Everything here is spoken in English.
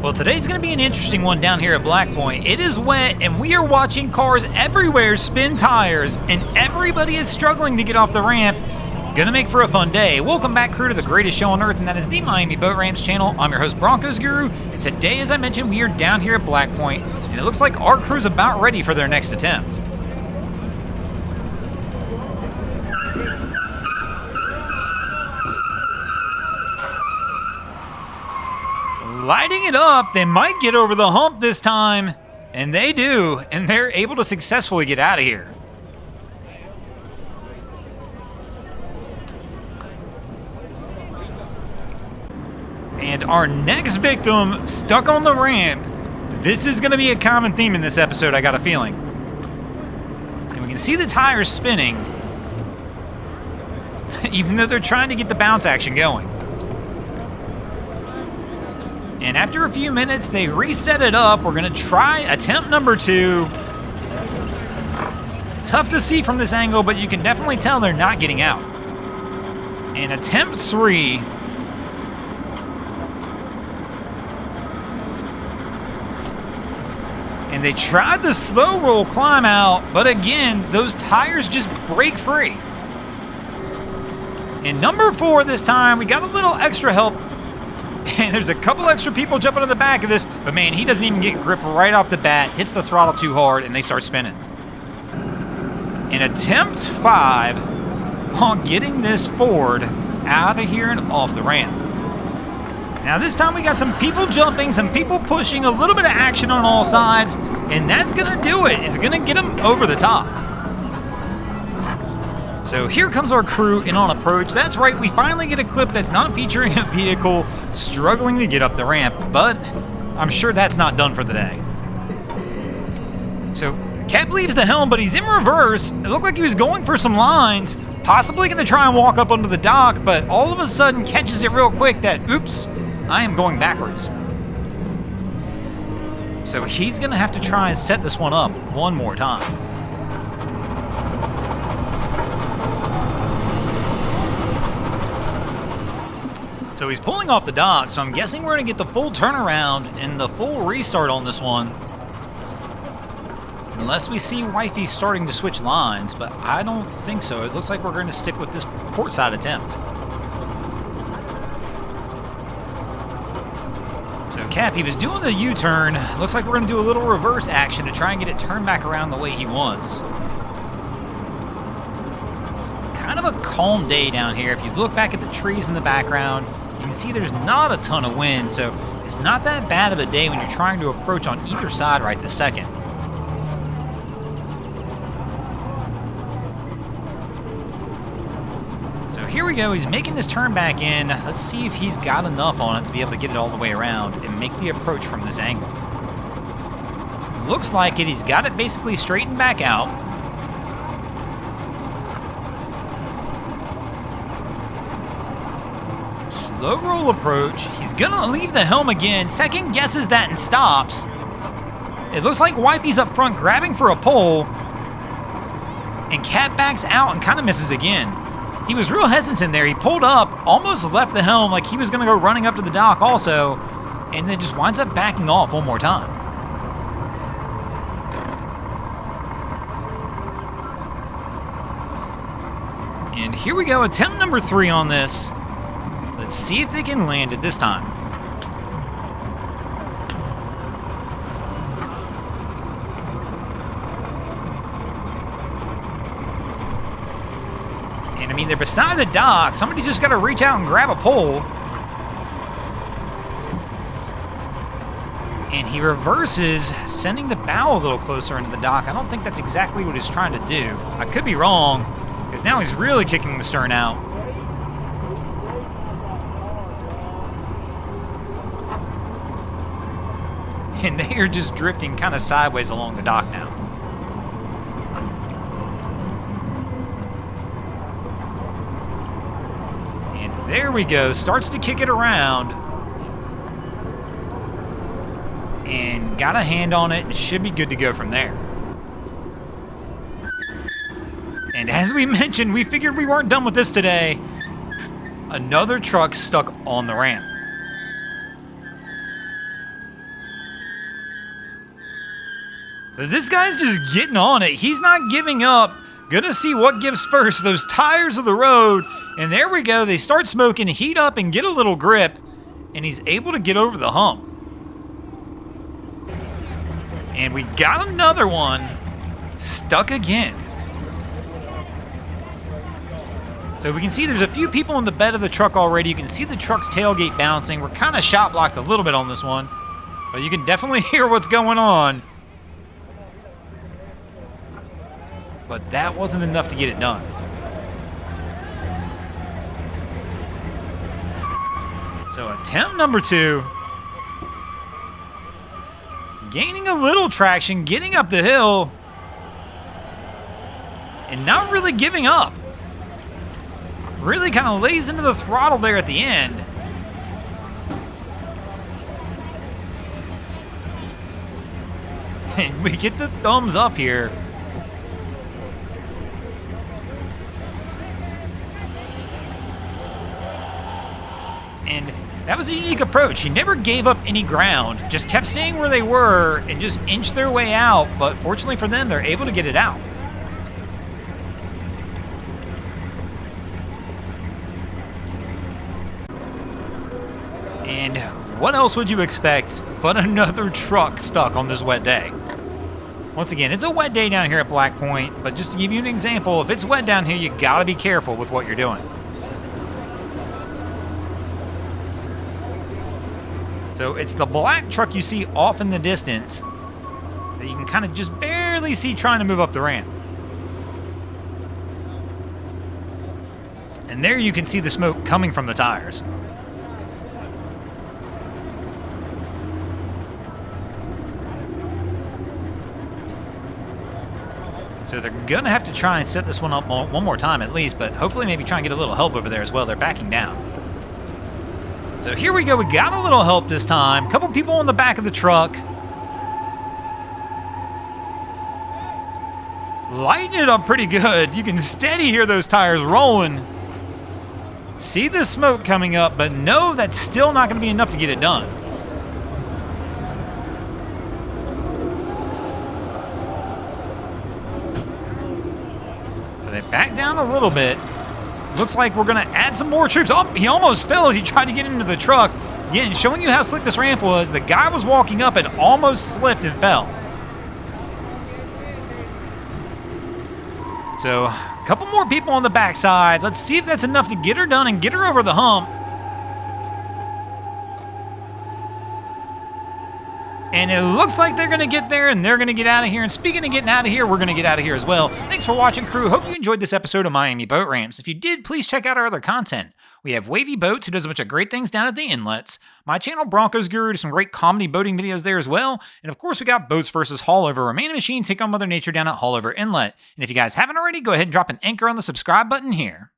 Well, today's going to be an interesting one down here at Blackpoint. It is wet, and we are watching cars everywhere spin tires, and everybody is struggling to get off the ramp. Gonna make for a fun day. Welcome back, crew, to the greatest show on earth, and that is the Miami Boat Ramps channel. I'm your host, Broncos Guru, and today, as I mentioned, we are down here at Blackpoint, and it looks like our crew's about ready for their next attempt. Lighting it up, they might get over the hump this time, and they do, and they're able to successfully get out of here. And our next victim stuck on the ramp. This is going to be a common theme in this episode, I got a feeling. And we can see the tires spinning, even though they're trying to get the bounce action going. And after a few minutes, they reset it up. We're going to try attempt number 2. Tough to see from this angle, but you can definitely tell they're not getting out. And attempt 3. And they tried the slow roll climb out, but again, those tires just break free. And number 4 this time, we got a little extra help. And there's a couple extra people jumping on the back of this, but man, he doesn't even get grip right off the bat, hits the throttle too hard, and they start spinning. And attempt 5 on getting this Ford out of here and off the ramp. Now this time we got some people jumping, some people pushing, a little bit of action on all sides, and that's gonna do it. It's gonna get them over the top. So here comes our crew in on approach. That's right, we finally get a clip that's not featuring a vehicle struggling to get up the ramp, but I'm sure that's not done for the day. So Cap leaves the helm, but he's in reverse. It looked like he was going for some lines, possibly gonna try and walk up onto the dock, but all of a sudden catches it real quick that, oops, I am going backwards. So he's gonna have to try and set this one up one more time. So he's pulling off the dock, so I'm guessing we're gonna get the full turnaround and the full restart on this one. Unless we see Wifey starting to switch lines, but I don't think so. It looks like we're gonna stick with this port side attempt. So Cap, he was doing the U-turn. Looks like we're gonna do a little reverse action to try and get it turned back around the way he wants. Kind of a calm day down here. If you look back at the trees in the background, you can see there's not a ton of wind, so it's not that bad of a day when you're trying to approach on either side right this second. So here we go, he's making this turn back in. Let's see if he's got enough on it to be able to get it all the way around and make the approach from this angle. Looks like it, he's got it basically straightened back out. Slow roll approach. He's gonna leave the helm again, second guesses that and stops. It looks like Wifey's up front grabbing for a pole, and Cat backs out and kind of misses again. He was real hesitant there. He pulled up, almost left the helm like he was gonna go running up to the dock also, and then just winds up backing off one more time. And here we go, attempt number 3 on this. Let's see if they can land it this time. And I mean, they're beside the dock. Somebody's just got to reach out and grab a pole. And he reverses, sending the bow a little closer into the dock. I don't think that's exactly what he's trying to do. I could be wrong, because now he's really kicking the stern out. And they are just drifting kind of sideways along the dock now. And there we go, starts to kick it around. And got a hand on it, should be good to go from there. And as we mentioned, we figured we weren't done with this today. Another truck stuck on the ramp. This guy's just getting on it. He's not giving up. Gonna see what gives first. Those tires of the road. And there we go. They start smoking, heat up, and get a little grip. And he's able to get over the hump. And we got another one. Stuck again. So we can see there's a few people in the bed of the truck already. You can see the truck's tailgate bouncing. We're kind of shot blocked a little bit on this one. But you can definitely hear what's going on. But that wasn't enough to get it done. So attempt number 2. Gaining a little traction, getting up the hill. And not really giving up. Really kind of lays into the throttle there at the end. And we get the thumbs up here. And that was a unique approach. He never gave up any ground, just kept staying where they were and just inched their way out. But fortunately for them, they're able to get it out. And what else would you expect but another truck stuck on this wet day? Once again, it's a wet day down here at Blackpoint, but just to give you an example, if it's wet down here, you gotta be careful with what you're doing. So it's the black truck you see off in the distance that you can kind of just barely see trying to move up the ramp. And there you can see the smoke coming from the tires. So they're going to have to try and set this one up one more time at least, but hopefully maybe try and get a little help over there as well. They're backing down. So here we go. We got a little help this time. A couple people in the back of the truck. Lighting it up pretty good. You can steady hear those tires rolling. See the smoke coming up, but no, that's still not going to be enough to get it done. So they back down a little bit. Looks like we're going to add some more troops. Oh, he almost fell as he tried to get into the truck. Again, showing you how slick this ramp was. The guy was walking up and almost slipped and fell. So, a couple more people on the backside. Let's see if that's enough to get her done and get her over the hump. And it looks like they're going to get there and they're going to get out of here. And speaking of getting out of here, we're going to get out of here as well. Thanks for watching, crew. Hope you enjoyed this episode of Miami Boat Ramps. If you did, please check out our other content. We have Wavy Boats, who does a bunch of great things down at the inlets. My channel, Broncos Guru, does some great comedy boating videos there as well. And of course, we got Boats vs. Haulover, where man and machine take on Mother Nature down at Haulover Inlet. And if you guys haven't already, go ahead and drop an anchor on the subscribe button here.